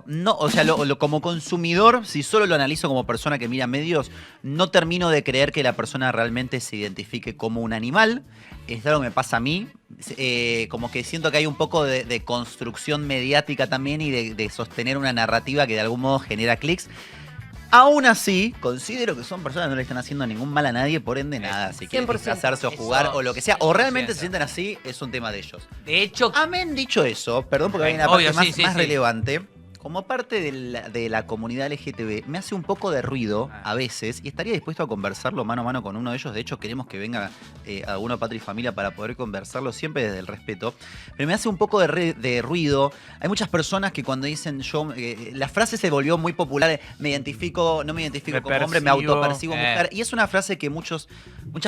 No, o sea, como consumidor, si solo lo analizo como persona que mira medios, no termino de creer que la persona realmente se identifique como un animal. Es algo que me pasa a mí. Como que siento que hay un poco de construcción mediática también y de sostener una narrativa que de algún modo genera clics. Aún así, considero que son personas que no le están haciendo ningún mal a nadie, por ende nada. Si quieren 100%. disfrazarse o jugar Eso, o lo que sea, o realmente 100%. se sienten así, es un tema de ellos. De hecho, Amén dicho eso, perdón porque hay una obvio, parte sí, sí, más sí. relevante. Como parte de la comunidad LGTB, me hace un poco de ruido a veces y estaría dispuesto a conversarlo mano a mano con uno de ellos. De hecho, queremos que venga alguno de Patria y Familia para poder conversarlo siempre desde el respeto. Pero me hace un poco de ruido. Hay muchas personas que cuando dicen yo, la frase se volvió muy popular, me identifico, no me identifico Me como hombre, me percibo, autopercibo mujer. Y es una frase que muchas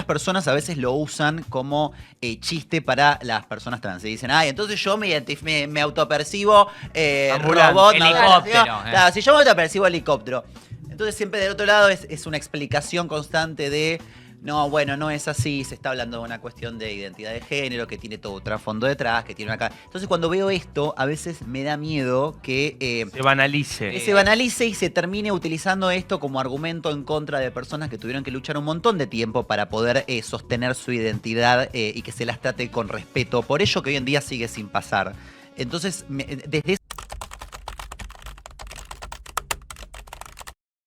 personas a veces lo usan como chiste para las personas trans. Y dicen, ay, entonces yo me autopercibo Ambulante. robot. Helicóptero, Claro, si yo me autopercibo helicóptero. Entonces siempre del otro lado es una explicación constante de, no, bueno, no es así, se está hablando de una cuestión de identidad de género, que tiene todo un trasfondo detrás, que tiene una... Entonces cuando veo esto, a veces me da miedo que... Se banalice. que se banalice y se termine utilizando esto como argumento en contra de personas que tuvieron que luchar un montón de tiempo para poder sostener su identidad y que se las trate con respeto. Por ello que hoy en día sigue sin pasar. Entonces, desde